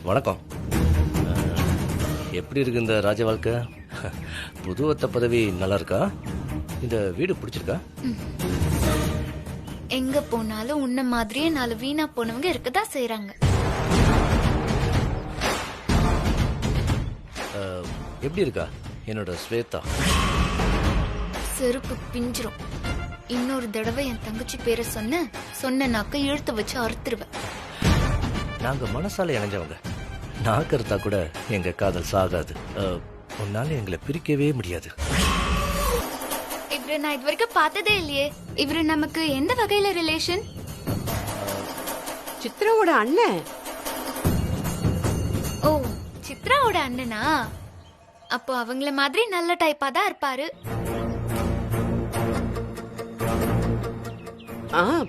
வணக்கம். எப்படி இருக்கு இந்த ராஜ வாழ்க்கை? புது ஒத்த பதவி நல்லா இருக்கா? இந்த வீடு பிடிச்சிருக்கா? எங்க போனாலும் உன்ன மாதிரியே 4 வீணா போனவங்க இருக்கதான் செய்யறாங்க. எப்படி இருக்கா என்னோட ஸ்வேதா? செருப்பு பிஞ்சிரும். இன்னொரு தடவை என் தங்கச்சி பேரை சொன்ன நாக்க இழுத்து வச்சு அறுத்துருவேன். நாங்க மனசால இணைஞ்சவங்க. நாக்கறுத்தா கூட எங்க காதல் சாகாது. உன்னால எங்களை பிரிக்கவே முடியாது. இவரை நான் இது வரைக்கும் பார்த்ததே இல்லையே. இவரு நமக்கு எந்த வகையில ரிலேஷன்? சித்ராவோட அண்ணன். ஓ, சித்ராவோட அண்ணனா? அப்போ அவங்கள மாதிரி நல்ல டைப்பா தான் இருப்பாரு.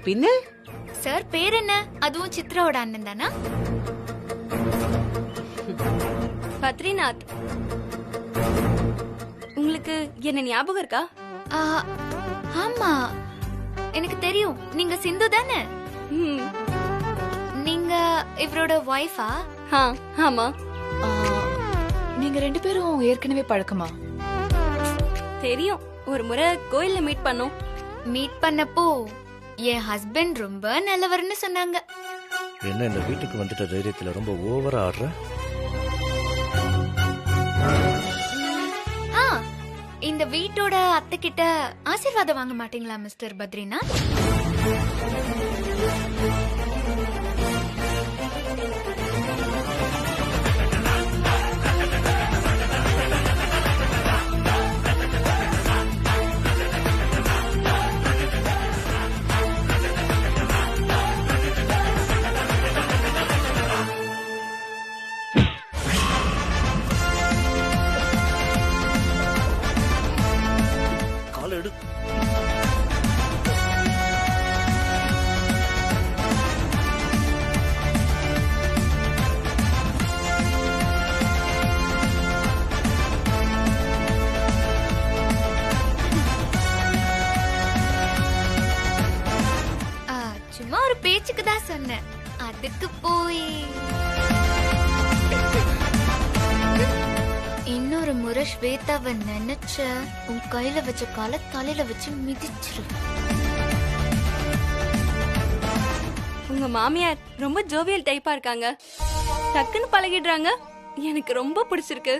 பின்ன சார் பேர் என்ன? அதுவும் சித்ராவோட அண்ணன் தானா? பத்ரிநாத். உங்களுக்கு என்ன ஞாபகம் இருக்கா? ஆமா, எனக்கு தெரியும். நீங்க சிந்து தானே? நீங்க இவரோட வைஃபா? ஆமா. நீங்க 2 பேரும் ஏற்கனவே பழக்கமா? தெரியும். ஒரு முறை கோயில்ல மீட் பண்ணோம். மீட் பண்ணப்போ என் ஹஸ்பண்ட் ரொம்ப நல்லவர்னு சொன்னாங்க. என்ன இந்த வீட்டுக்கு வந்துட்ட தைரியத்துல ரொம்ப ஓவரா ஆடுற? இந்த வீட்டோட அத்தை கிட்ட ஆசீர்வாதம் வாங்க மாட்டீங்களா மிஸ்டர் பத்ரிநாத்? சும்மா ஒரு பேச்சுக்கு தான் சொன்னேன். அதுக்கு போய் இன்னொரு முறை ஸ்வேதாவை நினைச்ச உன் கையில வச்ச கால தலையில வச்சு மிதிச்சிரு. உங்க மாமியார் ரொம்ப ஜோவியல் டைப்பா இருக்காங்க. டக்குன்னு பழகிடுறாங்க. எனக்கு ரொம்ப பிடிச்சிருக்கு.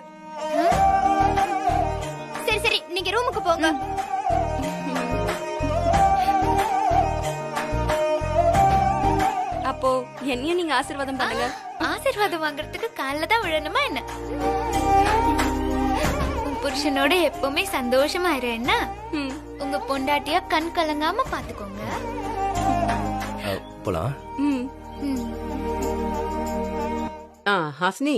சரி சரி, நீங்க ரூமுக்கு போங்க. அப்போ என்னையும் நீங்க ஆசீர்வாதம் பண்ணுங்க. ஆசீர்வாதம் வாங்குறதுக்கு கால்ல தான் விழணுமா என்ன? உன் புருஷனோட எப்பவுமே சந்தோஷமா இரு. என்ன உங்க பொண்டாட்டியா கண் கலங்காம பாத்துக்கோங்க. போலாம். ஹாசினி,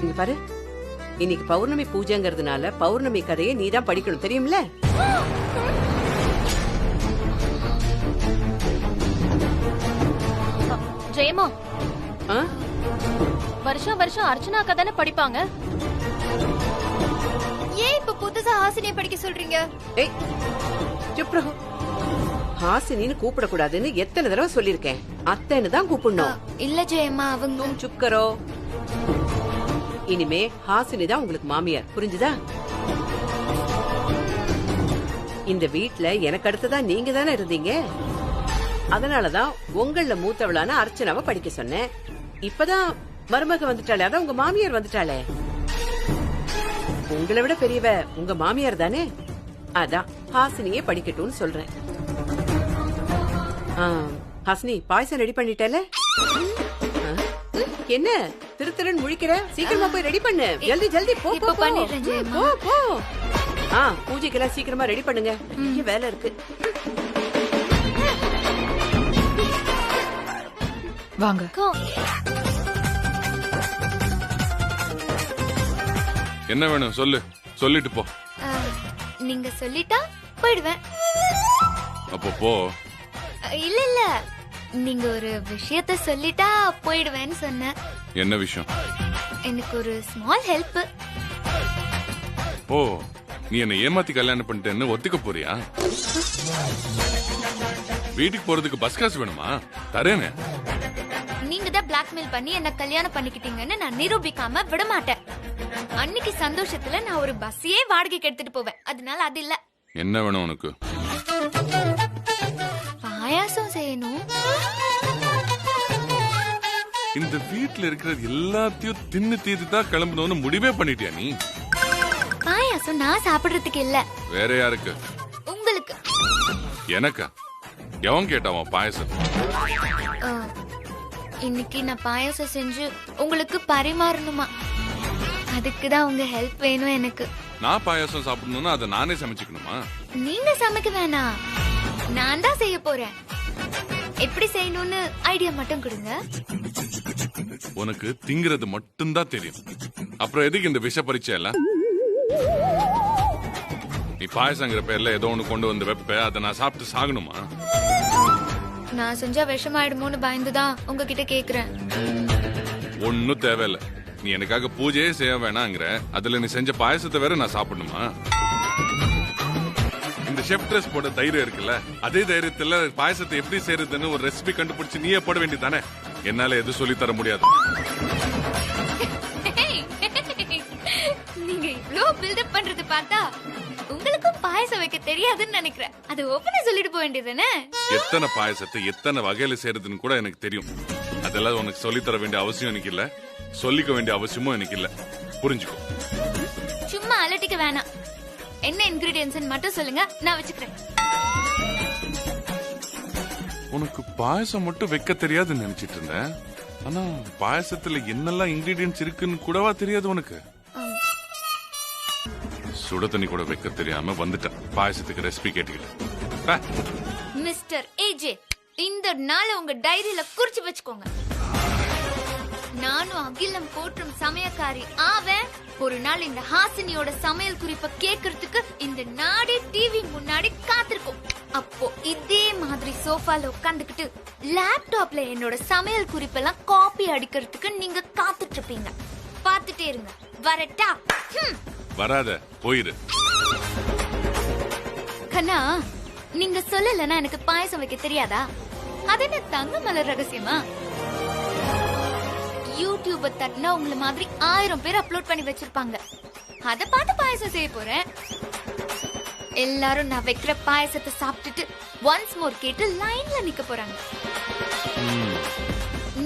இங்க பாரு. இன்னைக்கு பௌர்ணமி பூஜைங்கிறதுனால பௌர்ணமி கதையை நீதான் படிக்கணும், தெரியும்ல? ஜெயமா, வருஷம் வருஷம் அர்ச்சனா கதானே படிப்பாங்க. ஏன் இப்ப புதுசா ஹாசினியை படிக்க சொல்றீங்க? ஏய், சுப்ரோ. ஹாசினின்னு கூப்பிடக்கூடாதுன்னு எத்தனை தடவை சொல்லிருக்கேன். அத்தைன்னு தான் கூப்பிடணும். இல்ல ஜெயம்மா, அவங்க சுப்கரோ. இனிமே ஹாசினி தான் உங்களுக்கு மாமியார், புரிஞ்சுதா? இந்த வீட்ல எனக்கு அடுத்ததான் நீங்க தானே இருந்தீங்க. அதனாலதான் உங்கள மூத்தவளான அர்ச்சனாவை படிக்க சொன்னேன். இப்பதான் மருமக வந்துட்டாளே, அதான் உங்க மாமியார் வந்துட்டாளே. உங்களை விட பெரியவ உங்க மாமியார் தானே. அதான் ஹாசினியே படிக்கட்டும்னு சொல்றேன். ஹாசினி, பாயசம் ரெடி பண்ணிட்டல? என்ன திருத்திரன் முழிக்கிற? சீக்கிரமா போய் ரெடி பண்ணு. ஜல்தி ஜல்தி போ போ போ போ. பூஜைக்கெல்லாம் சீக்கிரமா ரெடி பண்ணுங்க. நிறைய வேலை இருக்கு. வாங்க. என்ன வேணும் சொல்லு, சொல்லிட்டு போ. நீங்க சொல்லிட்டா போயிடுவேன். அப்போ போ. இல்ல இல்ல, நீங்க ஒரு விஷயத்த சொல்லிட்டா போயிடுவேன்னு சொன்னேன். என்ன விஷயம்? எனக்கு ஒரு ஸ்மால் ஹெல்ப். ஓ, நீ என்ன ஏமாத்தி கல்யாணம் பண்ணிட்டேன்னு ஒத்துக்க போறியா? வீட்டுக்கு போறதுக்கு பஸ் காசு வேணுமா? தரேனே. பிளாக்மெயில் பண்ணி என்ன கல்யாணம் பண்ணிக்கிட்டீங்கன்னு நான் நிரூபிக்காம விட மாட்டேன். அன்னைக்கு சந்தோஷத்துல நான் ஒரு பஸ்ஸையே வாடகைக்கு எடுத்துட்டு போவேன். அதனால அது இல்ல. என்ன வேணும் உனக்கு? பாயாசம் செய்யணும். இந்த வீட்டுல இருக்கிறது எல்லாத்தையும் தின்னு தீர்த்து தான் கிளம்பணும்னு முடிவே பண்ணிட்டியா நீ? பாயாசம் நான் சாப்பிடுறதுக்கு இல்ல, வேற யாருக்கு? உங்களுக்கு. எனக்கா? எவன் கேட்டாவன் பாயசம்? ஆ, இன்னைக்கு நான் பாயாசம் செஞ்சு உங்களுக்கு பரிமாறணுமா? அதுக்குதான் உங்க ஹெல்ப் வேணும் எனக்கு. நான் பாயாசம் சாப்பிடணும்னா அதை நானே சமைச்சுக்கணுமா? நீங்க சமைக்க வேணாம், நான் தான் செய்ய போறேன். எப்படி செய்யணும்னு ஐடியா மட்டும் கொடுங்க. உனக்கு திங்கிறது மட்டும்தான் தெரியும். அப்புறம் எதுக்கு இந்த விஷ பரீட்சை எல்லாம்? நீ பாயசங்கிற பேர்ல ஏதோ ஒண்ணு கொண்டு வந்து வைப்ப, அதை நான் சாப்பிட்டு சாகணுமா? நான் செஞ்சா விஷமாயிடுமோன்னு பயந்துதான் உங்ககிட்ட கேக்குறேன். ஒன்னும் தேவையில்ல. நீ எனக்காக பூஜையே செய்ய வேணாங்கிற, அதுல நீ செஞ்ச பாயசத்தை வேற நான் சாப்பிடணுமா? இந்த ஷெஃப் ட்ரெஸ் போட தைரியம் இருக்குல்ல, அதே தைரியத்துல பாயசத்தை எப்படி செய்யறதுன்னு ஒரு ரெசிபி கண்டுபிடிச்சு நீயே போட வேண்டியதானே? என்னால எது சொல்லி தர முடியாது. நீங்க இவ்ளோ பில்டப் பண்றது பார்த்தா உங்களுக்கும் பாயசம் வைக்க தெரியாதுன்னு நினைக்கிறேன். அது ஓபனா சொல்லிட்டு போக வேண்டியதுதானே? எத்தனை பாயசத்தை எத்தனை வகையில செய்யறதுன்னு கூட எனக்கு தெரியும். அதெல்லாம் உனக்கு சொல்லி தர வேண்டிய அவசியம் எனக்கு இல்ல, சொல்லிக்க வேண்டிய அவசியமும் எனக்கு இல்ல. புரிஞ்சுக்கோ. சும்மா அலட்டிக்க வேணாம். என்ன இன்கிரிடியன்ஸ் மட்டும் சொல்லுங்க, நான் வச்சுக்கிறேன். உனக்கு பாயசம் மட்டும் வைக்க தெரியாதுன்னு நினைச்சிட்டு இருந்தேன். ஆனா பாயசத்துல என்னெல்லாம் இன்கிரிடியன்ஸ் இருக்குன்னு கூடவா தெரியாது உனக்கு? சுட தண்ணி கூட வைக்க தெரியாம வந்துட்டேன் பாயசத்துக்கு ரெசிபி கேட்டுக்கிட்டு. மிஸ்டர் ஏஜே, இந்த நாளை உங்க டைரியில குறிச்சு வச்சுக்கோங்க. நானும் அகிலம் போற்றும் சமயக்காரி ஆவேன். ஒரு நாள் இந்த ஹாசினியோட சமையல் குறிப்பை கேட்கறதுக்கு இந்த நாடே டிவி முன்னாடி காத்திருக்கும். அப்போ இதே மாதிரி சோஃபால உட்காந்துக்கிட்டு லேப்டாப்ல என்னோட சமையல் குறிப்பெல்லாம் காப்பி அடிக்கிறதுக்கு நீங்க காத்துட்டு இருப்பீங்க. பாத்துட்டே இருங்க. வரட்டா? வராத, போயிரு. கண்ணா, நீங்க சொல்லலன்னா எனக்கு பாயசம் வைக்க தெரியாதா? அது என்ன தங்க மலர் ரகசியமா? யூடியூப தட்டினா உங்களை மாதிரி 1000 பேர் அப்லோட் பண்ணி வச்சிருப்பாங்க. அத பார்த்து பாயசம் செய்ய போறேன். எல்லாரும் நான் வைக்கிற பாயசத்தை சாப்பிட்டுட்டு ஒன்ஸ் மோர் கேட்டு லைன்ல நிக்க போறாங்க.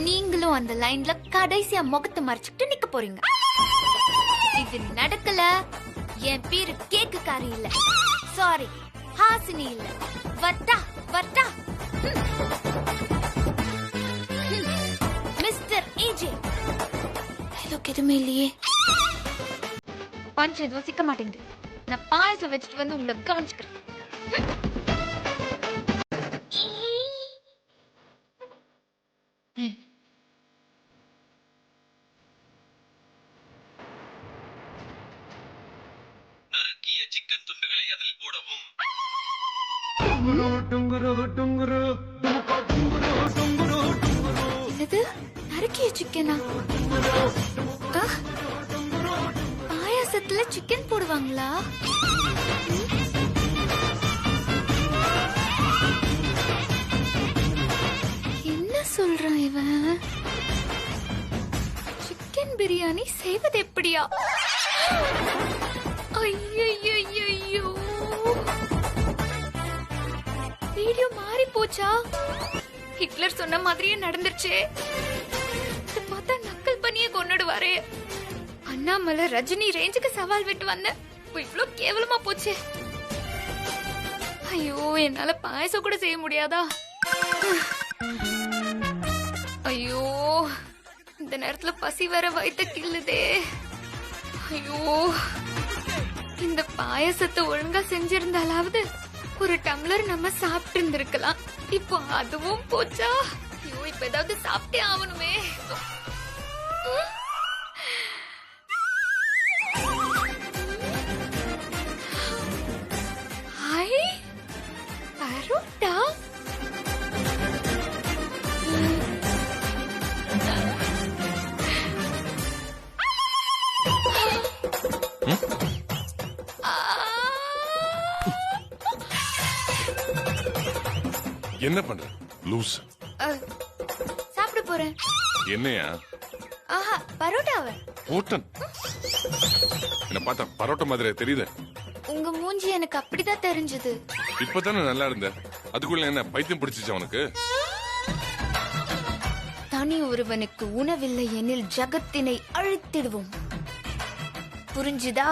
நீங்களும் அந்த லைன்ல கடைசியா முகத்தை மறைச்சிட்டு நிக்க போறீங்க. இது நடக்கல, என் பேரு கேக்குக்காரி இல்ல, சாரி ஹாசினி இல்ல. வட்டா வட்டா. மிஸ்டர் ஏஜே, இதுக்கு எதுவுமே இல்லையே. பஞ்ச் எதுவும் சிக்க மாட்டேங்குது. நான் பாயசம் வச்சுட்டு வந்து உங்களை கவனிச்சுக்கிறேன். சிக்கன் துண்டுகளை அதில் போடவும். என்னது, நறுக்கிய சிக்கனா? பாயாசத்துல சிக்கன் போடுவாங்களா? என்ன சொல்றான் இவன்? சிக்கன் பிரியாணி செய்வது எப்படியா? ஐயோ, வீடியோ மாறி போச்சா? ஹிட்லர் சொன்ன மாதிரியே நடந்துருச்சு. இத பார்த்தா நக்கல் பண்ணியே கொன்னுடுவாரே. அண்ணாமலை ரஜினி ரேஞ்சுக்கு சவால் விட்டு வந்த இவ்ளோ கேவலமா போச்சு. ஐயோ, என்னால பாயசம் கூட செய்ய முடியாதா? ஐயோ, இந்த நேரத்துல பசி வேற வயித்த கிள்ளுதே. ஐயோ, இந்த பாயசத்தை ஒழுங்கா செஞ்சிருந்தாலாவது ஒரு டம்ளர் நம்ம சாப்பிட்டு இருந்திருக்கலாம். இப்போ அதுவும் போச்சா? ஐயோ, இப்ப ஏதாவது சாப்பிட்டே ஆகணுமே. ஹாய் பரோட்டா. என்ன பண்ற லூஸ்? சாப்பிட போறேன். என்னையா? ஆஹா பரோட்டாவை. ஓட்டன் என்ன பார்த்தா பரோட்டா மாதிரி தெரியுது. உங்க மூஞ்சி எனக்கு அப்படிதான் தெரிஞ்சது. இப்பதானே நல்லா இருந்த, அதுக்குள்ள என்ன பைத்தியம் பிடிச்சிச்சு உனக்கு? தனி ஒருவனுக்கு உணவில்லை எனில் ஜகத்தினை அழித்திடுவோம். புரிஞ்சுதா?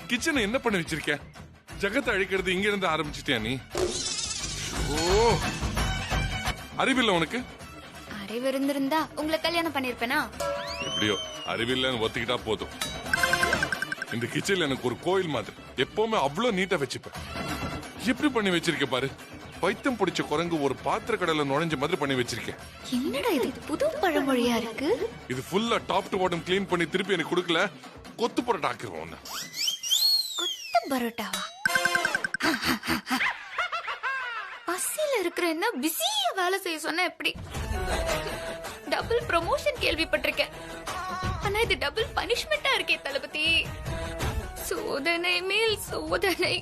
கிச்சனை என்ன பண்ணி வச்சிருக்க? ஜகத்தை அழிக்கிறது இங்க இருந்து ஆரம்பிச்சிட்டியா நீ? ஓ, அறிவில்லை உனக்கு? அறிவு இருந்திருந்தா உங்களை கல்யாணம் பண்ணிருப்பேனா? எப்படியோ அறிவில்லைன்னு ஒத்துக்கிட்டா போதும். இந்த கிச்சன்ல எனக்கு ஒரு கோயில் மாதிரி எப்பவுமே அவ்வளவு நீட்டா வச்சுப்பேன். எப்படி பண்ணி வச்சிருக்க பாரு. பைத்தம் பிடிச்ச குரங்கு ஒரு பாத்திர கடல நுழைஞ்ச மாதிரி பண்ணி வச்சிருக்கேன். என்னடா இது புது பழமொழியா இருக்கு? இது ஃபுல்லா டாப் டு பாட்டம் க்ளீன் பண்ணி திருப்பி எனக்கு கொடுக்கல, கொத்து பரோட்டா ஆக்கிடுவோம். கொத்து பரோட்டாவா? பசியில இருக்கிற என்ன பிஸியா வேலை செய்ய சொன்ன எப்படி? டபுள் ப்ரமோஷன் கேள்விப்பட்டிருக்கேன். ஆனா இது டபுள் பனிஷ்மெண்டா இருக்கே தளபதி. சோதனை மேல் சோதனை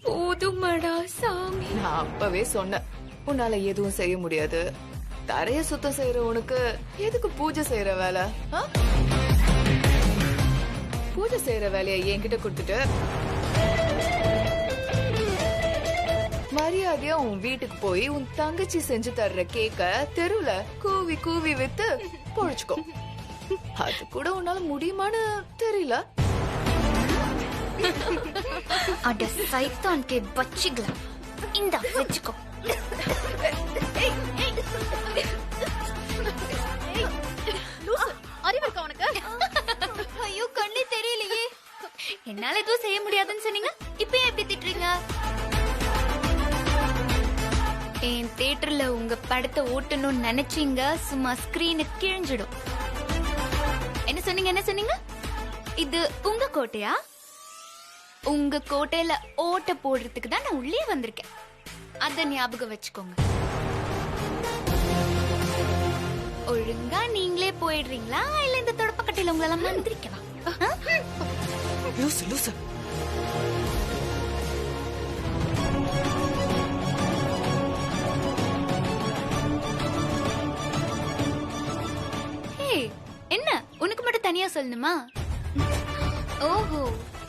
போதுமடா சாமி. நான் அப்பவே சொன்னேன் உன்னால எதுவும் செய்ய முடியாது. தரைய சுத்தம் செய்யற உனக்கு எதுக்கு பூஜை செய்யற வேலை? ஆ? பூஜை செய்யற வேலையை என்கிட்ட கொடுத்துட்டு மரியாதையா உன் வீட்டுக்கு போய் உன் தங்கச்சி செஞ்சு தர்ற கேக்க தெருவுல கூவி கூவி வித்து பொழைச்சுக்கோ. அது கூட உன்னால முடியுமான்னு தெரியல. அட சைத்தான் கே பச்சிகளா, இந்த வெச்சுக்கோ. அறிவு இருக்கா உனக்கு? ஐயோ கண்ணே தெரியலையே. என்னால எதுவும் செய்ய முடியாதுன்னு சொன்னீங்க, இப்ப ஏன் எப்படி திட்டுறீங்க? என் தியேட்டர்ல உங்க படத்தை ஓட்டணும்னு நினைச்சீங்க, சும்மா ஸ்கிரீனு கிழிஞ்சிடும். என்ன சொன்னீங்க என்ன சொன்னீங்க? இது உங்க கோட்டையா? உங்க கோட்டையில ஓட்ட போடுறதுக்கு தான் நான் உள்ளே வந்திருக்கேன். அத ஞாபகம் வச்சுக்கோங்க. ஒழுங்கா நீங்களே போயிடுறீங்களா இல்ல இந்த தொடப்பக்கட்டையில உங்களெல்லாம் மந்திரிக்கவா? லூசு லூசு. ஏய், என்ன உனக்கு மட்டும் தனியா சொல்லணுமா? ஓஹோ,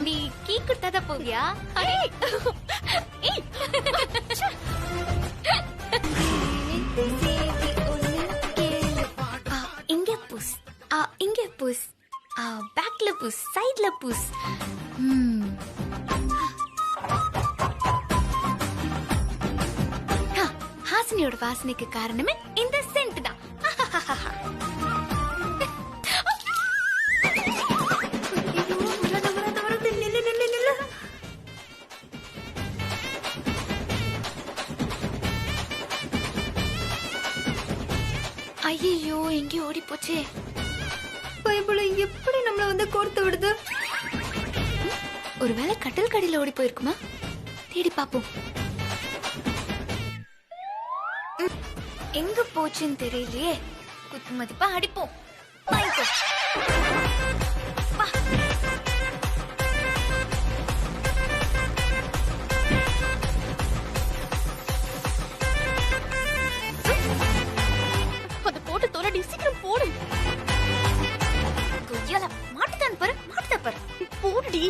நீ கீ கொடுத்தாதான் போவியா? ஏய். இங்க புஸ், இங்க புஸ், பேக்ல புஸ், சைட்ல புஸ். ஹாசினியோட வாசனைக்கு காரணமே இந்த சென்ட் தான். ஐயோ எங்கே ஓடி போச்சே. பைபிள் எப்படி நம்மள வந்து கோர்த்து விடுது? ஒருவேளை கட்டல் கடியில ஓடி போயிருக்குமா? தேடி பாப்போம். எங்க போச்சுன்னு தெரியலையே. குத்து மதிப்பா அடிப்போம். வாங்கிக்கோ. வா. அது போட்டு தோலடி, சீக்கிரம் போடு. கொய்யால மாட்டுதான் பாரு, மாட்டுதான் பாரு. போடுடி.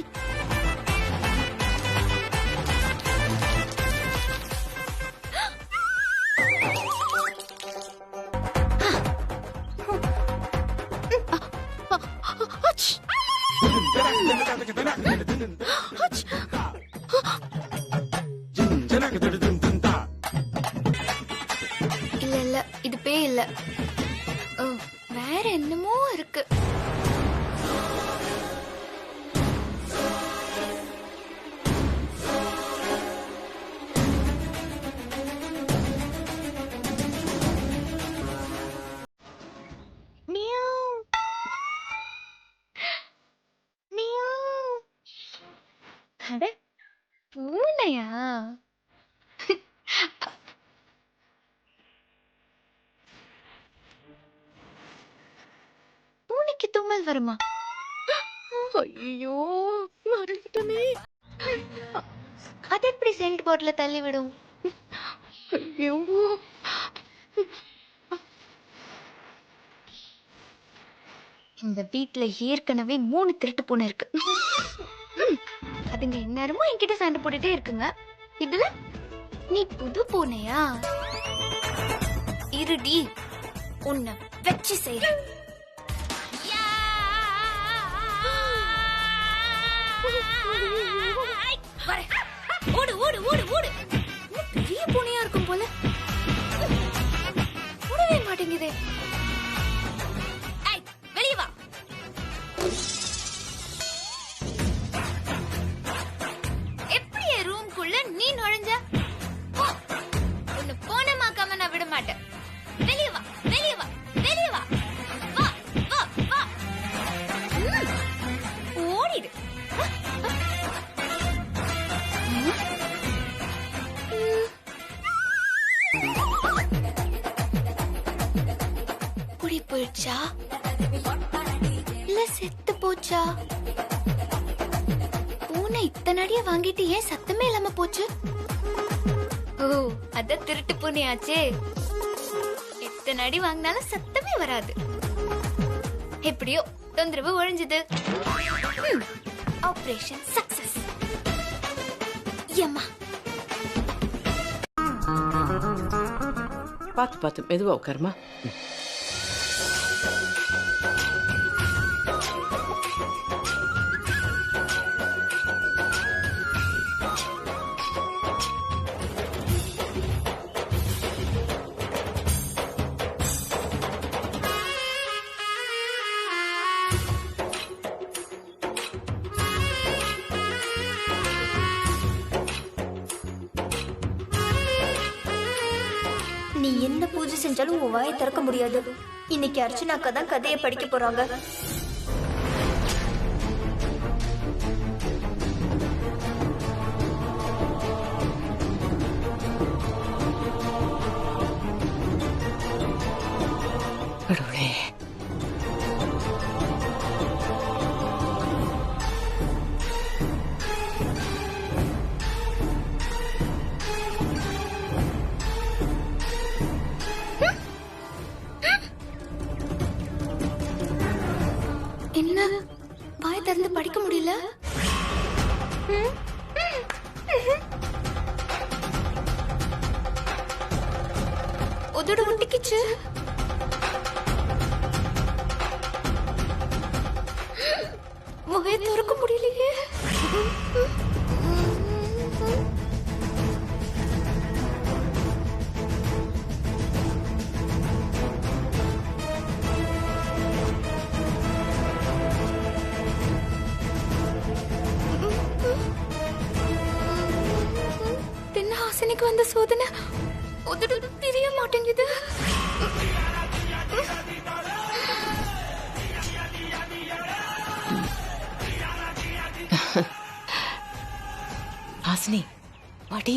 இல்ல இல்ல இது பேய் இல்ல. வேற என்னமோ இருக்கு. பூனையா? பூனைக்கு தும்மல் வருமா? ஐயோ மறந்துட்டனே. அது எப்படி சென்ட் பாட்டில தள்ளி விடும்? ஐயோ இந்த வீட்ல ஏற்கனவே 3 திருட்டு பூனை இருக்கு. அதுங்க இந்நேரமும் என்கிட்ட சண்டை போட்டுட்டே இருக்குங்க. இதுல நீ புது பூனையா? இருடி, உன்னை வச்சு செய்றேன். வரேன். ஓடு ஓடு ஓடு ஓடு. இன்னும் பெரிய பூனையா இருக்கும் போல. ஓடவே மாட்டேங்குதே. ஏய், வெளிய வா. எப்படி என் ரூம்குள்ள நீ நுழைஞ்ச? போ. உன்னை போனமாக்காம நான் விட மாட்டேன். வெளிய வா, வெளிய வா, வெளிய வா. வா, வா, வா. ஓடிடு. குடி போயிடுச்சா இல்ல செத்து போச்சா? பூனை இத்தனை அடிய வாங்கிட்டு ஏன் சத்தமே இல்லாம போச்சு? ஓ, அத திருட்டு பூனையாச்சே. எத்தனை அடி வாங்கினாலும் சத்தமே வராது. எப்படியோ தொந்தரவு ஒழிஞ்சது. Operation success. யம்மா, பார்த்து பார்த்து மெதுவா உட்காருமா. நீ என்ன பூஜை செஞ்சாலும் உன் வாயை திறக்க முடியாது. இன்னைக்கு அர்ச்சனாக்கா தான் கதையை படிக்க போறாங்க. கடவுளே, என்ன வாய் திறந்து படிக்க முடியல? உதடு ஒட்டிக்கிச்சு. வாயை திறக்க முடியலையே. தென்னஹாசினிக்கு வந்த சோதனை உதடு தெரிய மாட்டேங்குது. ஹாசினி வாடி.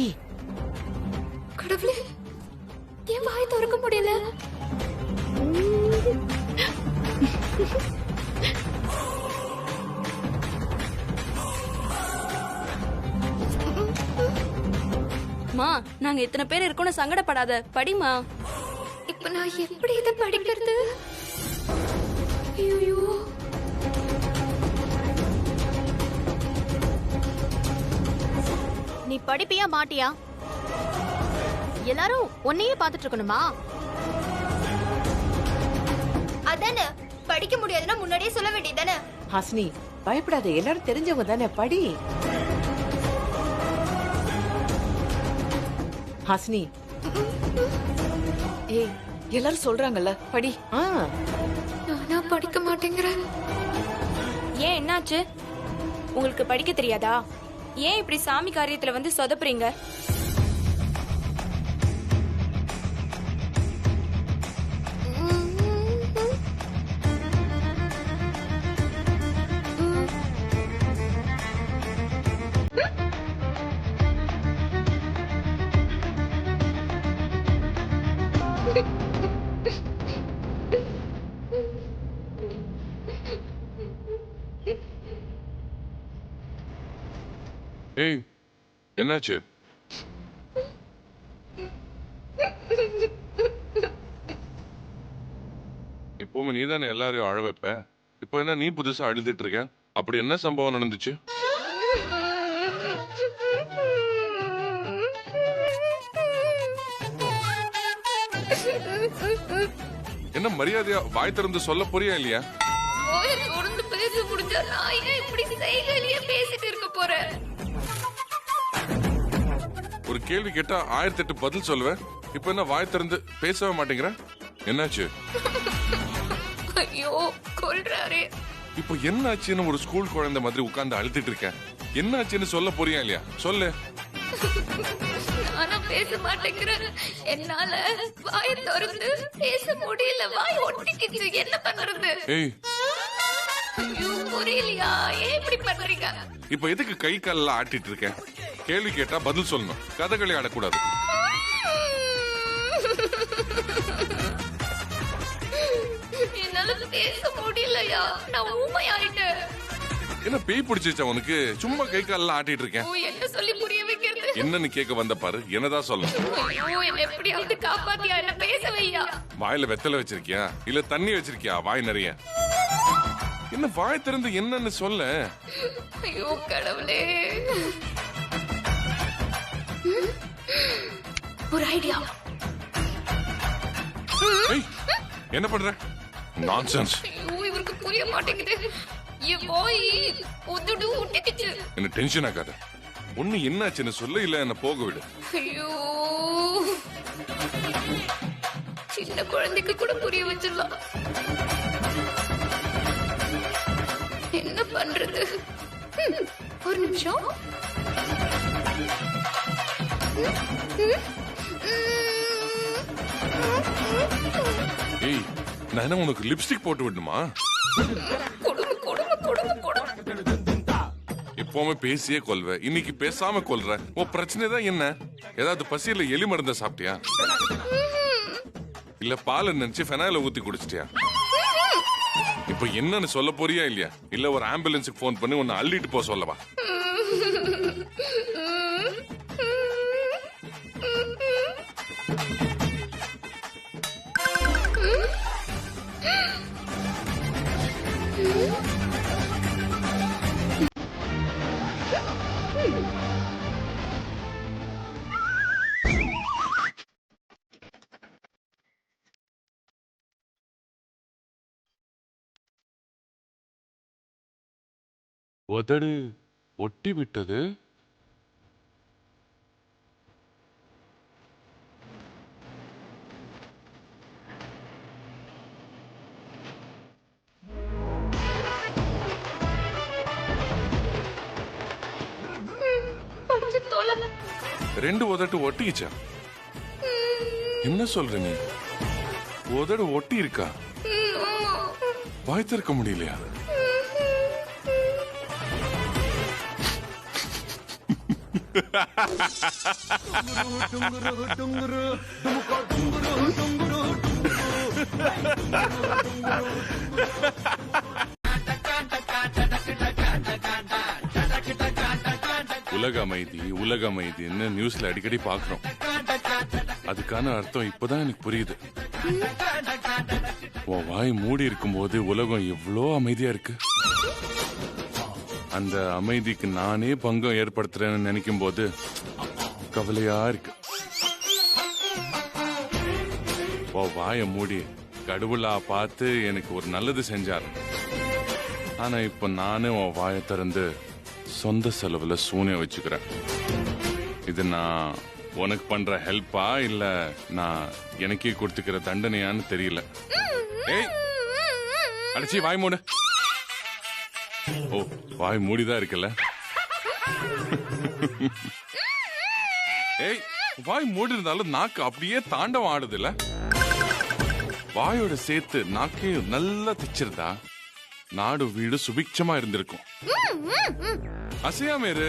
கடவுளே, ஏன் வாய் திறக்க முடியல? மா, நாங்க இத்தனை பேர் இருக்கோம்னு சங்கடப்படாத, படிமா. இப்ப நான் எப்படி இதை படிக்கிறது? ஐயோ, நீ படிப்பியா மாட்டியா? எல்லாரும் உன்னையே பாத்துட்டு இருக்கணுமா? அதானே படிக்க முடியாதுன்னா முன்னாடியே சொல்ல வேண்டியதானே. ஹாசினி பயப்படாத, எல்லாரும் தெரிஞ்சவங்க தானே, படி. ஹாசினி, ஏய், எல்லாரும் சொல்றாங்கல்ல, படி. நானா படிக்க மாட்டேங்கிறேன். ஏன், என்னாச்சு? உங்களுக்கு படிக்க தெரியாதா? ஏன் இப்படி சாமி காரியத்துல வந்து சொதப்புறீங்க? ஏய், என்னாச்சு? இப்பவும் நீதானே எல்லாரையும் அழ வைப்ப. இப்போ என்ன நீ புதுசா அழுதுட்டு இருக்க? அப்படி என்ன சம்பவம் நடந்துச்சு? என்ன மரியாதையா வாய் திறந்து சொல்ல போறியா இல்லையா? தொடர்ந்து பேச முடிஞ்சா நான் ஏன் இப்படி செய்கலையே பேசிட்டு இருக்க போறேன்? ஒரு கேள்வி கேட்டா 1008 பதில் சொல்லுவேன். இப்ப என்ன வாய் திறந்து பேசவே மாட்டேங்கிற? என்னாச்சு? ஐயோ கொல்றாரே. இப்போ என்ன ஆச்சுன்னு ஒரு ஸ்கூல் குழந்தை மாதிரி உட்கார்ந்து அழுத்திட்டு இருக்க. என்ன ஆச்சுன்னு சொல்ல போறியா இல்லையா? சொல்லு. ஆனா பேச மாட்டேங்கிறேன். என்னால வாய் திறந்து பேச முடியல. வாய் ஒட்டிக்கிச்சு. என்ன பண்றது? ஏய், ஐயோ புரியலையா? ஏன் இப்படி பண்றீங்க? இப்போ எதுக்கு கை காலெல்லாம் ஆட்டிட்டு இருக்க? கேள்வி கேட்டா பதில் சொல்லணும். கதகளி ஆடக்கூடாது. என்னால பேச முடியலையா? நான் ஊமையாயிட்டேன். என்ன பேய் பிடிச்சிச்சா உனக்கு? சும்மா கை காலெல்லாம் ஆட்டிட்டு இருக்கேன். ஓ, என்ன சொல்லி புரிய வைக்கிறது? என்னன்னு கேட்க வந்த பாரு. என்னதான் சொல்லணும்? ஐயோ, என்ன எப்படியாவது காப்பாத்தியா? என்ன பேச வையா? வாயில வெத்தலை வச்சிருக்கியா இல்ல தண்ணி வச்சிருக்கியா? வாய் நிறைய. என்ன வாய் திறந்து என்னன்னு சொல்ல. ஐயோ கடவுளே. ஒரு ஐடியா. ஏய், என்ன பண்ற? நான்சென்ஸ். ஐயோ, இவருக்கு புரிய மாட்டேங்குது. என் வாய் உதடு ஒட்டிக்கிச்சு. என்ன டென்ஷன் ஆகாத. ஒண்ணு என்னாச்சுன்னு சொல்ல, இல்ல என்ன போக விடு. ஐயோ, சின்ன குழந்தைக்கு கூட புரிய வச்சிடலாம். என்ன பண்றது? ஒரு நிமிஷம். ஏய், நான் என்ன உனக்கு லிப்ஸ்டிக் போட்டு விடணுமா? கொடுமை கொடுமை கொடுமை கொடுமை. எப்பவுமே பேசியே கொல்வ, இன்னைக்கு பேசாம கொல்ற. உன் பிரச்சனை தான் என்ன? ஏதாவது பசியில எலி மருந்த சாப்பிட்டியா? இல்ல பால் நினைச்சு ஃபெனாயில ஊத்தி குடிச்சிட்டியா? இப்ப என்னன்னு சொல்ல போறியா இல்லையா? இல்ல ஒரு ஆம்புலன்ஸுக்கு போன் பண்ணி உன்னை அள்ளிட்டு போக சொல்லவா? உதடு ஒட்டி விட்டது. ரெண்டு உதட்டு ஒட்டிக்கிச்சா? என்ன சொல்ற நீ? உதடு ஒட்டி இருக்கா? வாய் திறக்க முடியலையா? உலக அமைதி உலக அமைதின்னு நியூஸ்ல அடிக்கடி பாக்குறோம். அதுக்கான அர்த்தம் இப்பதான் எனக்கு புரியுது. உன் வாய் மூடி இருக்கும்போது உலகம் எவ்வளோ அமைதியா இருக்கு. அந்த அமைதிக்கு நானே பங்கம் ஏற்படுத்துறேன்னு நினைக்கும் போது கவலையா இருக்கு. உன் வாய மூடி கடவுளா பார்த்து எனக்கு ஒரு நல்லது செஞ்சாரு. ஆனா இப்ப நானே உன் வாயை திறந்து சொந்த செலவுல சூனியம் வச்சுக்கிறேன். இது நான் உனக்கு பண்ற ஹெல்ப்பா இல்ல நான் எனக்கே கொடுத்துக்கிற தண்டனையான்னு தெரியல. ஏய், அடிச்சி வாய் மூடு. ஓ, வாய் மூடிதான் இருக்குல்ல. ஏய், வாய் மூடி இருந்தாலும் நாக்கு அப்படியே தாண்டவம் ஆடுது இல்ல. வாயோட சேர்த்து நாக்கையும் நல்லா திச்சிருந்தா நாடு வீடு சுபிக்ஷமா இருந்திருக்கும். அசையாம இரு.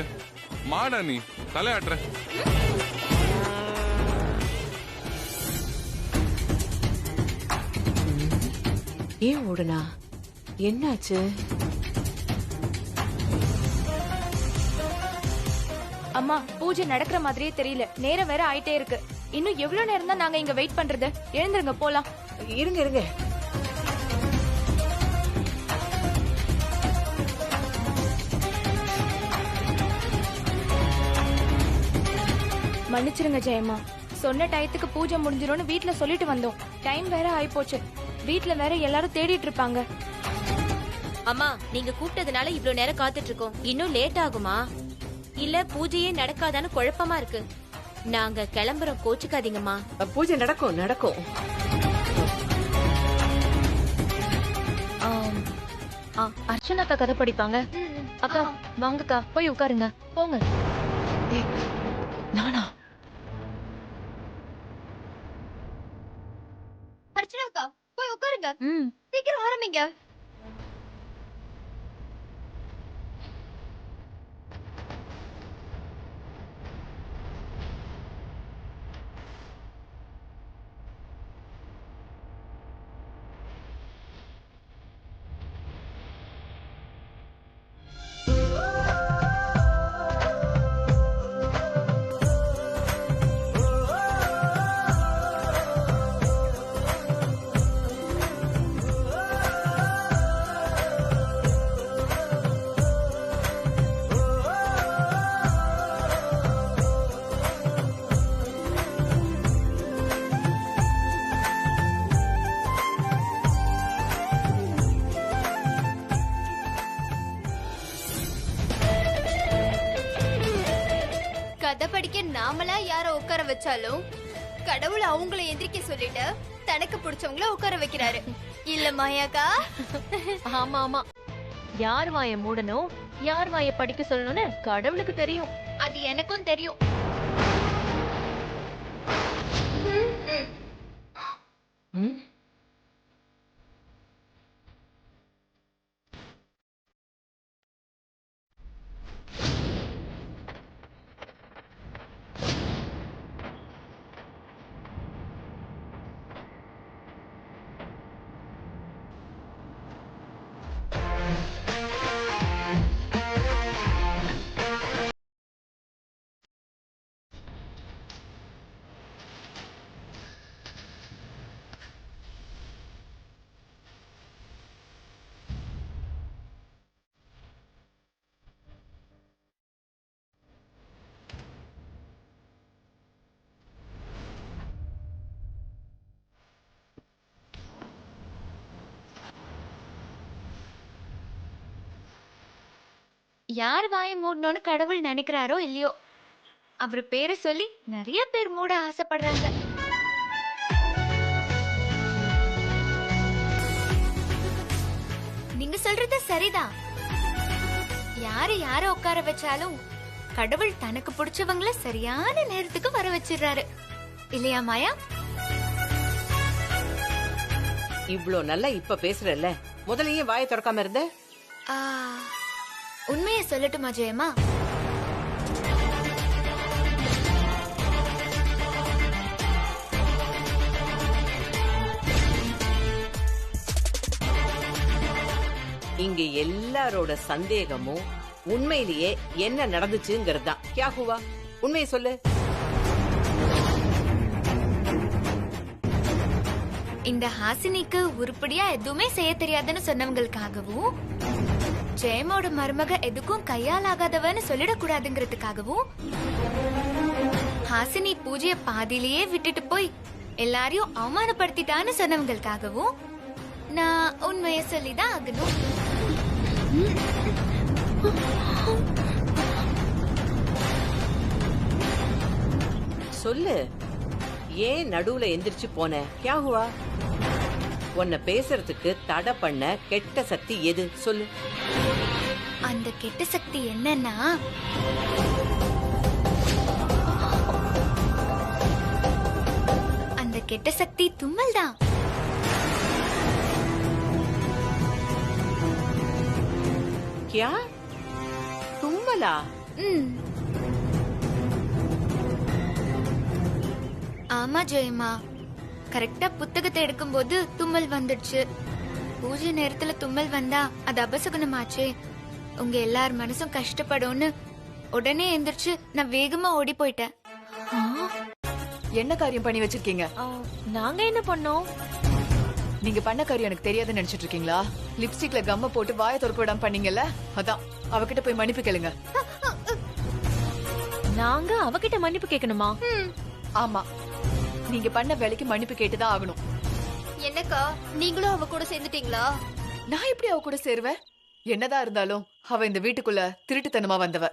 மாடா நீ தலையாட்டுற. ஏன் ஓடுனா? என்னாச்சு? அம்மா, பூஜை நடக்கிற மாதிரியே தெரியல. நேரம் வேற ஆயிட்டே இருக்கு. இன்னும் எவ்வளவு நேரம் தான் நாங்க இங்க வெயிட் பண்றது? எழுந்துருங்க போலாம். இருங்க இருங்க. மன்னிச்சிருங்க ஜெயம்மா. சொன்ன டயத்துக்கு பூஜை முடிஞ்சிரும்னு வீட்ல சொல்லிட்டு வந்தோம். டைம் வேற ஆயிப்போச்சு. வீட்ல வேற எல்லாரும் தேடிட்டு இருப்பாங்க. அம்மா, நீங்க கூப்பிட்டதுனால இவ்ளோ நேரம் காத்துட்டு இருக்கோம். இன்னும் லேட் ஆகுமா இல்ல பூஜையே நடக்காதான்னு குழப்பமா இருக்கு. நாங்க கிளம்புறோம், கோச்சுக்காதீங்கம்மா. பூஜை நடக்கும் நடக்கும். அர்ச்சனா அக்கா கதை படிப்பாங்க. அக்கா வாங்கக்கா, போய் உட்காருங்க. போங்க. நானா? அர்ச்சனா அக்கா போய் உட்காருங்க. ம். சீக்கிரம் ஆரம்பிங்க. கதை படிக்க நாமளா யார உட்கார வச்சாலும் கடவுள் அவங்கள எந்திரிக்க சொல்லிட்டு தனக்கு பிடிச்சவங்கள உட்கார வைக்கிறாரு. இல்ல மாயாக்கா? ஆமா ஆமா. யார் வாயை மூடணும், யார் வாயை படிக்க சொல்லணும்னு கடவுளுக்கு தெரியும். அது எனக்கும் தெரியும். யார் வாயை மூடணும்னு கடவுள் நினைக்கிறாரோ இல்லையோ, அவர் பேரை சொல்லி நிறைய பேர் மூட ஆசைப்படுறாங்க. நீங்க சொல்றது சரிதான். யார உட்கார வச்சாலும் கடவுள் தனக்கு பிடிச்சவங்கள சரியான நேரத்துக்கு வர வச்சிடுறாரு. இல்லையா மாயா? இவ்ளோ நல்லா இப்ப பேசுறல்ல, முதலையே வாயை திறக்காம இருந்த? உண்மையை சொல்லட்டுமா ஜெயமா? இங்க எல்லாரோட சந்தேகமும் உண்மையிலேயே என்ன நடந்துச்சுங்கிறது தான். கியா ஹுவா? உண்மையை சொல்லு. இந்த ஹாசினிக்கு உருப்படியா எதுவுமே செய்ய தெரியாதுன்னு சொன்னவங்களுக்காகவும், ஜெயமோட மருமக எதுக்கும் கையால் ஆகாதவன்னு சொல்லிடக்கூடாதுங்கிறதுக்காகவும், ஹாசினி பூஜைய பாதியிலேயே விட்டுட்டு போய் எல்லாரையும் அவமானப்படுத்திட்டான்னு சொன்னவங்களுக்காகவும் நான் உண்மையை சொல்லிதான் ஆகணும். சொல்லு, ஏன் நடுவுல எந்திரிச்சு போன? கியா ஹுவா? உன்னை பேசுறதுக்கு தடை பண்ண கெட்ட சக்தி எது? சொல்லு. அந்த கெட்ட சக்தி என்னன்னா, அந்த கெட்ட சக்தி தும்மல் தான். கியா? தும்மலா? ஆமா ஜெயமா, கரெக்டா புத்தகத்தை எடுக்கும்போது தும்மல் வந்துடுச்சு. பூஜை நேரத்துல தும்மல் வந்தா அது அபசகுனமாச்சே. உங்க எல்லார் மனசும் கஷ்டப்படும்னு உடனே எந்திரிச்சு நான் வேகமா ஓடி போயிட்டேன். என்ன காரியம் பண்ணி வச்சிருக்கீங்க? நாங்க என்ன பண்ணோம்? நீங்க பண்ண காரியம் எனக்கு தெரியாதுன்னு நினைச்சிட்டு இருக்கீங்களா? லிப்ஸ்டிக்ல கம்ம போட்டு வாயை திறக்க விடாம பண்ணீங்கல்ல, அதான் அவகிட்ட போய் மன்னிப்பு கேளுங்க. நாங்க அவகிட்ட மன்னிப்பு கேட்கணுமா? ஆமா, நீங்க பண்ண வேலைக்கு மன்னிப்பு கேட்டுதான் ஆகணும். என்னக்கா நீங்களும் அவ கூட சேர்ந்துட்டீங்களா? நான் எப்படி அவ கூட சேருவேன்? என்னதான் இருந்தாலும் அவ இந்த வீட்டுக்குள்ள திருட்டுத்தனமா வந்தவ.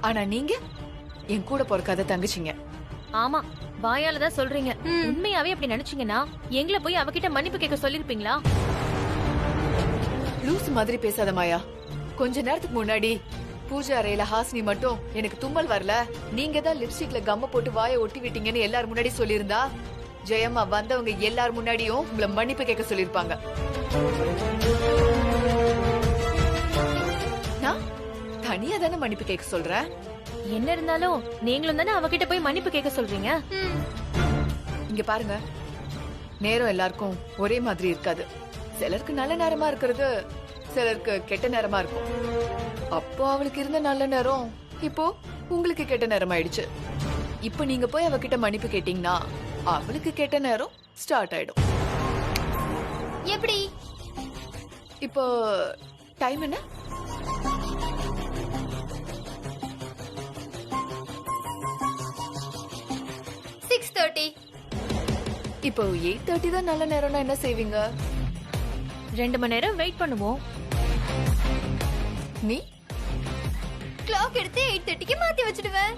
ஆனா நீங்க என் கூட பிறக்காத தங்கச்சிங்க. ஆமா, வாயால தான் சொல்றீங்க. உண்மையாவே அப்படி நினைச்சீங்கன்னா எங்களை போய் அவகிட்ட மன்னிப்பு கேட்க சொல்லிருப்பீங்களா? லூஸ் மாதிரி பேசாத மாயா. கொஞ்ச நேரத்துக்கு முன்னாடி பூஜை அறையில ஹாசினி மட்டும் எனக்கு தும்மல் வரல, நீங்க தான் லிப்ஸ்டிக்ல கம்ம போட்டு வாயை ஒட்டி விட்டீங்கன்னு எல்லாரும் முன்னாடி சொல்லியிருந்தா, ஜெயம்மா வந்தவங்க எல்லார் முன்னாடியும் உங்களை மன்னிப்பு கேட்க சொல்லிருப்பாங்க. நான் தனியா தானே மன்னிப்பு கேட்க சொல்றேன். என்ன இருந்தாலும் நீங்களும் தானே அவகிட்ட போய் மன்னிப்பு கேட்க சொல்றீங்க. இங்க பாருங்க, நேரம் எல்லாருக்கும் ஒரே மாதிரி இருக்காது. சிலருக்கு நல்ல நேரமா இருக்கிறது, சிலருக்கு கெட்ட நேரமா இருக்கும். அப்போ அவளுக்கு இருந்த நல்ல நேரம் இப்போ உங்களுக்கு கெட்ட நேரம் ஆயிடுச்சு. இப்போ நீங்க போய் அவகிட்ட மன்னிப்பு கேட்டீங்கன்னா அவளுக்கு கெட்ட நேரம் ஸ்டார்ட் ஆயிடும். எப்படி? இப்போ டைம் என்ன? இப்போ 8:30 தான் நல்ல நேரம்னா என்ன செய்வீங்க? 2 மணி நேரம் வெயிட் பண்ணுவோம். நீ கிளாக் எடுத்து 8:30க்கு மாத்தி வச்சிடுவேன்.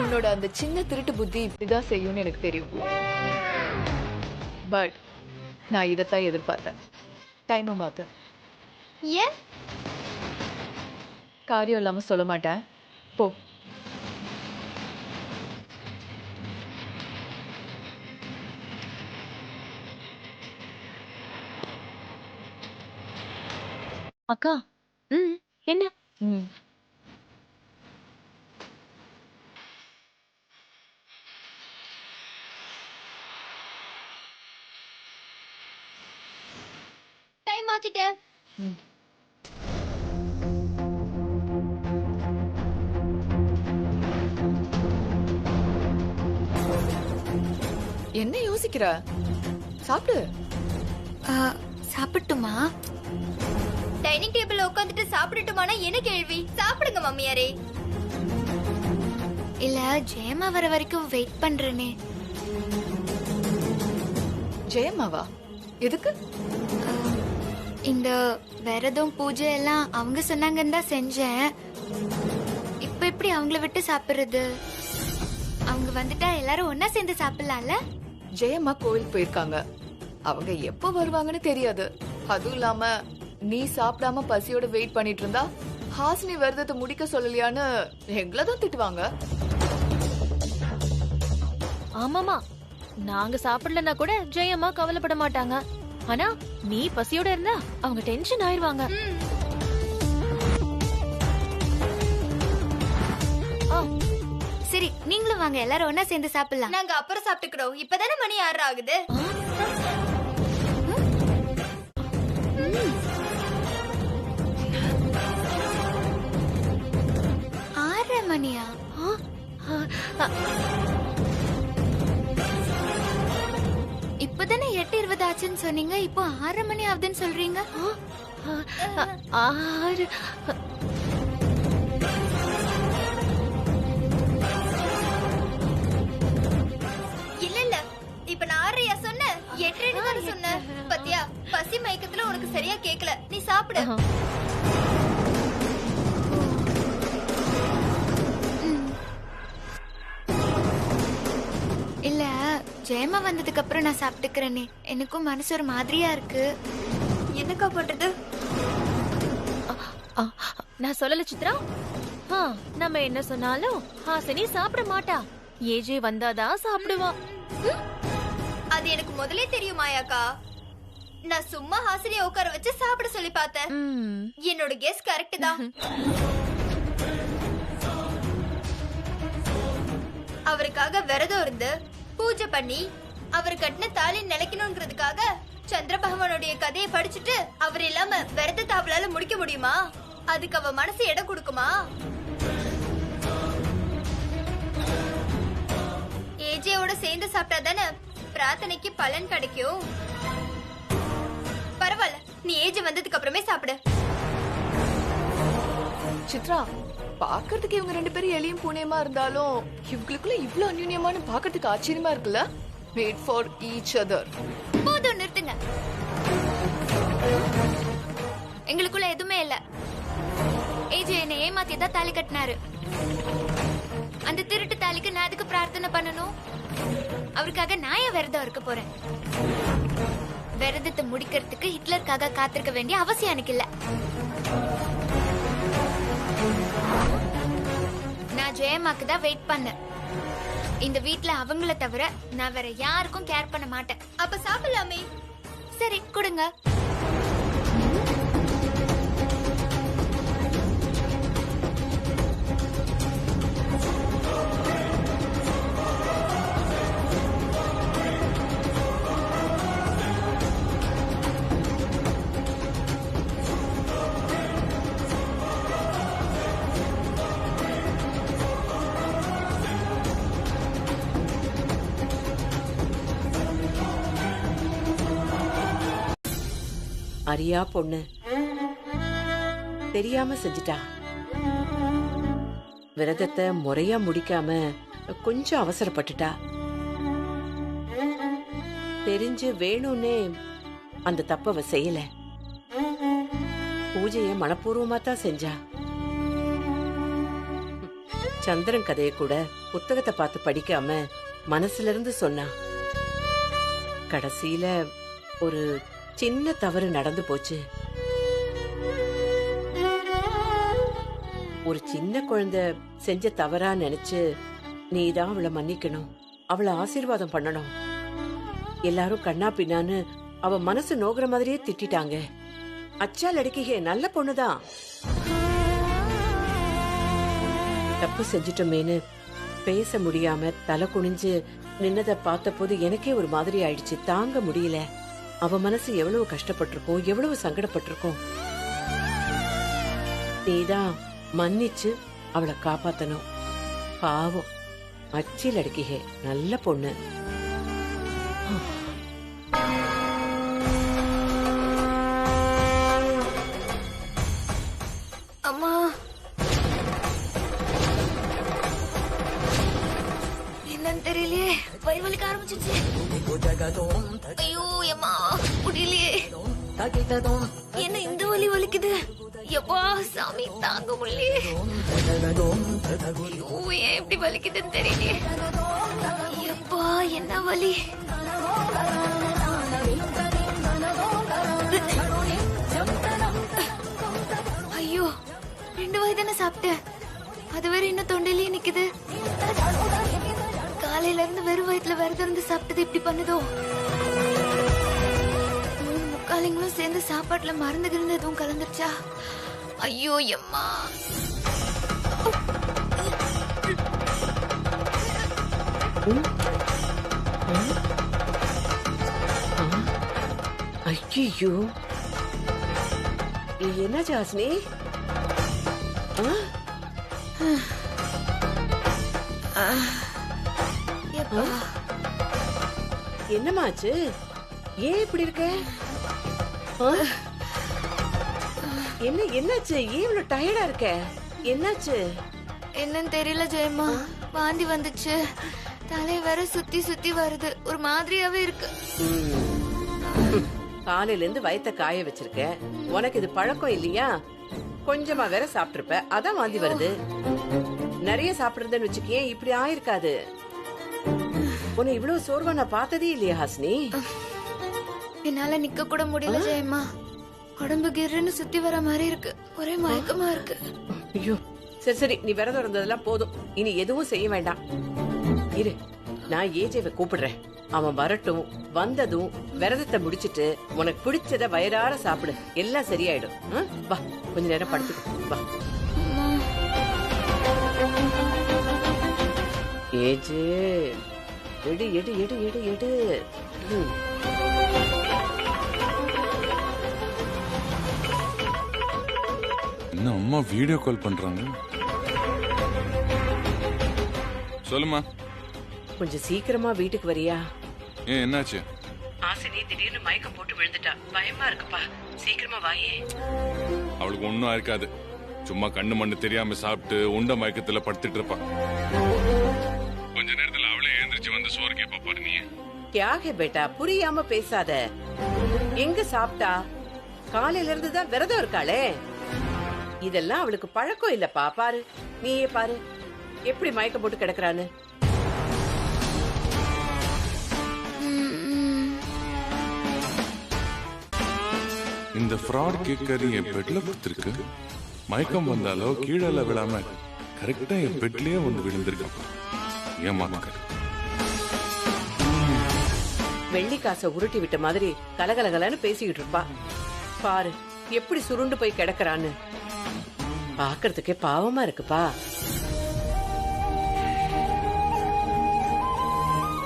உன்னோட அந்த சின்ன திருட்டு புத்தி இப்படிதான் செய்யும்னு எனக்கு தெரியும். பட் நான் இதைத்தான் எதிர்பார்த்தேன். டைமை மாத்த. ஏன்? காரியம் இல்லாம சொல்ல மாட்டேன். போ. அக்கா, என்ன? டைம் மாத்திட்டேன். என்ன யோசிக்கிற? சாப்பிடு. சாப்பிட்டுமா? டைனிங் டேபிள்ல உட்காந்துட்டு சாப்பிடட்டுமானா என்ன கேள்வி? சாப்பிடுங்க மம்மியாரே. இல்ல ஜெயமா வர வரைக்கும் வெயிட் பண்றேனே. ஜெயமாவா? எதுக்கு? இந்த விரதம் பூஜை எல்லாம் அவங்க சொன்னாங்கன்னு தான் செஞ்சேன். இப்ப எப்படி அவங்கள விட்டு சாப்பிடுறது? அவங்க வந்துட்டா எல்லாரும் ஒன்னா சேர்ந்து சாப்பிடலாம்ல? ஜெயம்மா கோவில் போயிருக்காங்க. அவங்க எப்போ வருவாங்கன்னு தெரியாது. அதுவும் இல்லாம நீ சாப்பிடாம பசியோட வெயிட் பண்ணிட்டு இருந்தா ஹாசினி விரதத்தை முடிக்க சொல்லலையான்னு எங்களை தான் திட்டுவாங்க. ஆமாமா, நாங்க சாப்பிடலன்னா கூட ஜெயம்மா கவலைப்பட மாட்டாங்க. ஆனா நீ பசியோட இருந்தா அவங்க டென்ஷன் ஆயிருவாங்க. சரி, நீங்களும் வாங்க, எல்லாரும் ஒன்னா சேர்ந்து சாப்பிடலாம். நாங்க அப்புறம் சாப்பிட்டுக்கிறோம். இப்பதானே மணி 6 ஆகுது. 6 மணியா? இப்பதானே 8:20 ஆச்சுன்னு சொன்னீங்க. இப்போ 6 மணி ஆகுதுன்னு சொல்றீங்க. 6 இல்ல இல்ல, இப்ப நான் 6:30 சொன்னேன், 8:30 தானே சொன்னேன். பத்தியா, பசி மயக்கத்துல உனக்கு சரியா கேக்கல. நீ சாப்பிடு. இல்ல, ஜெயமா வந்ததுக்கு அப்புறம் நான் சாப்பிட்டுக்கிறேனே. எனக்கும் மனசு ஒரு மாதிரியா இருக்கு. என்னக்கா பண்றது? நான் சொல்லல சித்ரா. நம்ம என்ன சொன்னாலும் ஹாசினி சாப்பிட மாட்டா. ஏஜே வந்தாதான் சாப்பிடுவா. அது எனக்கு முதலே தெரியுமாயாக்கா. நான் சும்மா ஹாசினியை உட்கார வச்சு சாப்பிட சொல்லி பார்த்தேன். என்னோட கெஸ் கரெக்ட் தான். அவருக்காக விரதம் இருந்து பூஜை பண்ணி அவர் கட்டின தாலி நிலைக்கணும்ங்கிறதுக்காக சந்திர பகவானுடைய கதையை படிச்சுட்டு அவர் இல்லாம விரதத்தை அவளால முடிக்க முடியுமா? அதுக்கு அவ மனசு இடம் கொடுக்குமா? ஏஜேயோட சேர்ந்து சாப்பிட்டா தானே பிரார்த்தனைக்கு பலன் கிடைக்கும். பரவாயில்ல, நீ ஏஜே வந்ததுக்கு அப்புறமே சாப்பிடு. சித்ரா, பாக்குறதுக்கு இவங்க 2 பேரும் எலியும் பூனையுமா இருந்தாலும் இவங்களுக்குள்ள இவ்ளோ அந்யூன்யமான பாக்குறதுக்கு ஆச்சரியமா இருக்குல்ல. Made for each other. போதும், நிறுத்துங்க. எங்களுக்குள்ள எதுவுமே இல்ல. ஏஜே என்னை ஏமாத்தி தான் தாலி கட்டினாரு. அந்த திருட்டு தாலிக்கு நான் அதுக்கு பிரார்த்தனை பண்ணணும். அவருக்காக நான் ஏன் விரதம் இருக்க போறேன்? விரதத்தை முடிக்கிறதுக்கு ஹிட்லருக்காக காத்திருக்க வேண்டிய அவசியம் எனக்கு இல்ல. நான் ஜெயமாக்கு தான் வெயிட் பண்ணேன். இந்த வீட்ல அவங்கள தவிர நான் வேற யாருக்கும் கேர் பண்ண மாட்டேன். அப்ப சாப்பிடலாமே. சரி, கொடுங்க. அரியா பொண்ணு தெரியாம செஞ்சிட்டா. விரதத்தை முறையா முடிக்காம கொஞ்சம் அவசரப்பட்டுட்டா. தெரிஞ்சு வேணும்னே அந்த தப்ப அவ செய்யல. பூஜைய மனப்பூர்வமா தான் செஞ்சா. சந்திரன் கதைய கூட புத்தகத்தை பார்த்து படிக்காம மனசுல இருந்து சொன்னா. கடைசியில ஒரு சின்ன தவறு நடந்து போச்சு. ஒரு சின்ன குழந்தை செஞ்ச தவறா நினைச்சு நீதான் அவளை மன்னிக்கணும், அவளை ஆசீர்வாதம் பண்ணணும். எல்லாரும் கண்ணா பின்னான்னு அவ மனசு நோகுற மாதிரியே திட்டாங்க. அச்சா லடுக்கிகே நல்ல பொண்ணுதான். தப்பு செஞ்சிட்டோமேனு பேச முடியாம தலை குனிஞ்சு நின்னதை பார்த்த போது எனக்கே ஒரு மாதிரி ஆயிடுச்சு. தாங்க முடியல. அவ மனசு எவ்வளவு கஷ்டப்பட்டிருக்கோம், எவ்வளவு சங்கடப்பட்டிருக்கோம். நீதான் மன்னிச்சு அவளை காப்பாத்தணும். பாவம் அச்சில் அடிக்கிகே நல்ல பொண்ணு. அம்மா, என்னன்னு தெரியலையே, வயிறு வலிக்க ஆரம்பிச்சிச்சு. ஐயோ அம்மா, முடியலையே. என்ன இந்த வலி வலிக்குது? எப்பா சாமி, தாங்க முடியலையே. ஐயோ, ஏன் இப்படி வலிக்குதுன்னு தெரியலையே. எப்பா என்ன வலி. ஐயோ, 2 வாய் தானே சாப்பிட்டேன். அது வேற இன்னும் தொண்டையிலேயே நிக்குது. காலையில இருந்து வெறும் வயிற்றுல விரதம் இருந்து சாப்பிட்டது இப்படி பண்ணுதோ? 3 முக்காலிங்களும் சேர்ந்து சாப்பாட்டுல மருந்து கிருந்து எதுவும் கலந்துருச்சா? ஐயோ எம்மா. ஐயோ, என்ன ஜாஸ்னி? என்னமாச்சு? ஏன் இப்படி இருக்க? என்னாச்சு? ஏன் இவ்வளவு டயர்டா இருக்க? என்னாச்சு? என்னன்னு தெரியல ஜெயம்மா, வாந்தி வந்துச்சு. தலை வேற சுத்தி சுத்தி வருது, ஒரு மாதிரியாவே இருக்கு. காலையில இருந்து வயத்த காய வச்சிருக்க. உனக்கு இது பழக்கம் இல்லையா? கொஞ்சமா வேற சாப்பிட்டிருப்ப, அதான் வாந்தி வருது. நிறைய சாப்பிடுறதுன்னு வச்சுக்கே இப்படி ஆயிருக்காது. உன்னை இவ்வளவு சோர்வா நான் பார்த்ததே இல்லையா ஹாசினி? என்னால நிக்க கூட முடியல ஜெயம்மா. உடம்பு கிர்ன்னு சுத்தி வர மாதிரி இருக்கு, ஒரே மயக்கமா இருக்கு. ஐயோ, சரி சரி, நீ விரதம் இருந்ததெல்லாம் போதும், இனி எதுவும் செய்ய வேண்டாம். இரு, நான் ஏஜேவை கூப்பிடுறேன். அவன் வரட்டும். வந்ததும் விரதத்தை முடிச்சிட்டு உனக்கு பிடிச்சத வயிறார சாப்பிடு, எல்லாம் சரியாயிடும். வா, கொஞ்ச நேரம் படுத்துக்கோ. வா ஏஜே, எடு எடு எடு எடு எடு. என்ன அம்மா வீடியோ கால் பண்றாங்க? சொல்லுமா. கொஞ்சம் சீக்கிரமா வீட்டுக்கு வரியா? ஏன் என்னாச்சு? ஆசினி திடீர்னு மயக்கம் போட்டு விழுந்துட்டா, பயமா இருக்குப்பா. சீக்கிரமா வாயே. அவளுக்கு ஒண்ணும் இருக்காது, சும்மா கண்ணு மண்ணு தெரியாம சாப்பிட்டு உண்ட மயக்கத்துல படுத்துட்டு இருப்பா. கொஞ்ச நேரத்துல அவளே எழுந்திரிச்சு வந்து சோறு கேப்பா பாரு நீ. தியாக பேட்டா புரியாம பேசாத. எங்க சாப்பிட்டா? காலையில இருந்து தான் விரதம் இருக்காளே. இதெல்லாம் அவளுக்கு பழக்கம் இல்லப்பா. பாரு, நீயே பாரு எப்படி மயக்கம் போட்டு கிடக்குறான்னு. இந்த ஃப்ராட் கேக்கர் என் பெட்ல கொடுத்துருக்கு. மயக்கம் வந்தாலோ கீழே விழாம கரெக்டா என் பெட்லயே வந்து விழுந்திருக்க. ஏமாக்கர் வெள்ளி காசை உருட்டி விட்ட மாதிரி கலகலகலன்னு பேசிக்கிட்டு இருப்பா. பாரு எப்படி சுருண்டு போய் கிடக்குறான்னு. பாக்குறதுக்கே பாவமா இருக்குப்பா.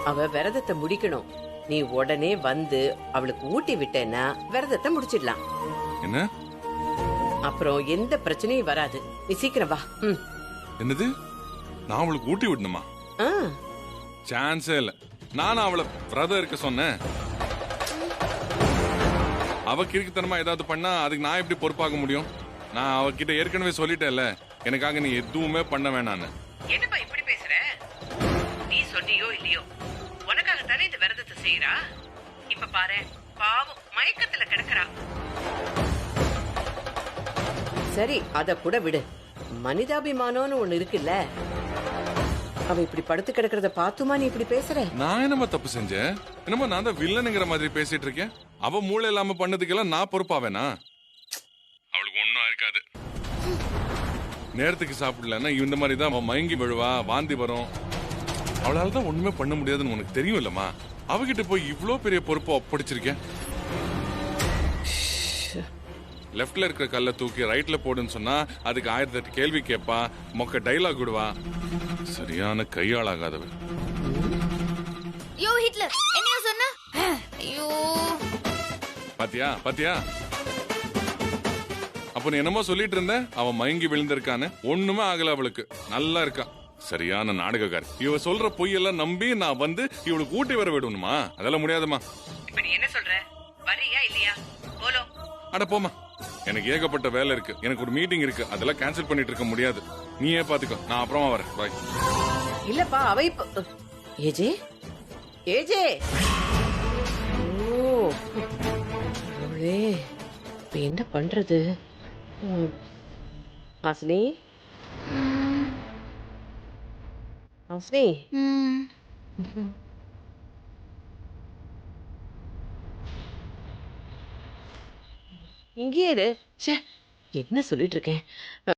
அவ விரதத்தை முடிக்கணும். நீ உடனே வந்து அவளுக்கு ஊட்டி விட்டேன்னா விரதத்தை முடிச்சிடலாம். என்ன? அப்புறம் எந்த பிரச்சனையும் வராது. நீ சீக்கிரம் வா. என்னது? நான் அவளுக்கு ஊட்டி விடணுமா? சான்ஸே இல்ல. நானும் அவளை விரதம் இருக்க சொன்னேன். அவ கிறுக்குத்தனமா ஏதாவது பண்ணா அதுக்கு நான் எப்படி பொறுப்பாக முடியும்? நான் அவகிட்ட ஏற்கனவே சொல்லிட்டேன்ல, எனக்காக நீ எதுவுமே பண்ண வேணான்னு. என்னப்பா இப்படி பேசுற? நீ சொன்னியோ இல்லையோ, உனக்காக தானே இந்த விரதத்தை செய்யறா. இப்ப பாரு, பாவம் மயக்கத்துல கிடக்குறா. சரி, அத கூட விடு. மனிதாபிமானம்னு ஒண்ணு இருக்குல்ல. அவ இப்படி படுத்து கிடக்கிறத பாத்துமா நீ இப்படி பேசுற? நான் என்னமா தப்பு செஞ்சேன்? என்னமா நான் தான் வில்லனுங்கிற மாதிரி பேசிட்டு இருக்கேன். அவ மூளை இல்லாம பண்ணதுக்கெல்லாம் நான் பொறுப்பாவேனா? அவளுக்கு ஒன்னும் இருக்காது. நேரத்துக்கு சாப்பிடலன்னா இந்த மாதிரி தான் அவன் மயங்கி விழுவா, வாந்தி வரும். அவளால தான் ஒண்ணுமே பண்ண முடியாதுன்னு உனக்கு தெரியும் இல்லம்மா. அவகிட்ட போய் இவ்ளோ பெரிய பொறுப்பை ஒப்படைச்சிருக்கேன். லெப்ட்ல இருக்கிற கல்ல தூக்கி ரைட்ல போடுன்னு சொன்னா அதுக்கு 1008 கேள்வி கேட்பா, மொக்க டைலாக் விடுவா. சரியான கையாளாகாதவன். யோ ஹிட்லர், என்னைய சொன்ன? ஐயோ, பாத்தியா பாத்தியா? அப்ப நீ என்னமோ சொல்லிட்டு இருந்த அவன் மயங்கி விழுந்திருக்கான்னு. ஒண்ணுமே ஆகல அவளுக்கு. நல்லா இருக்கா. சரியான நாடகக்காரி. இவ சொல்ற பொய்யெல்லாம் நம்பி நான் வந்து இவளுக்கு ஊட்டி வர விடணுமா? அதெல்லாம் முடியாதுமா. இப்ப நீ என்ன சொல்ற? வரியா இல்லையா? போலோ. அட போமா, எனக்கு ஏகப்பட்ட வேலை இருக்கு. எனக்கு ஒரு மீட்டிங் இருக்கு, அதெல்லாம் கேன்சல் பண்ணிட்டு இருக்க முடியாது. நீயே பாத்துக்கோ, நான் அப்புறமா வரேன். பாய். இல்லப்பா, அவ இப்ப ஏஜே ஏஜே. ஓ, இப்ப என்ன பண்றது? ஹாசினி, ஹாசினி, இங்கே இரு. என்ன சொல்லிட்டு இருக்கேன்?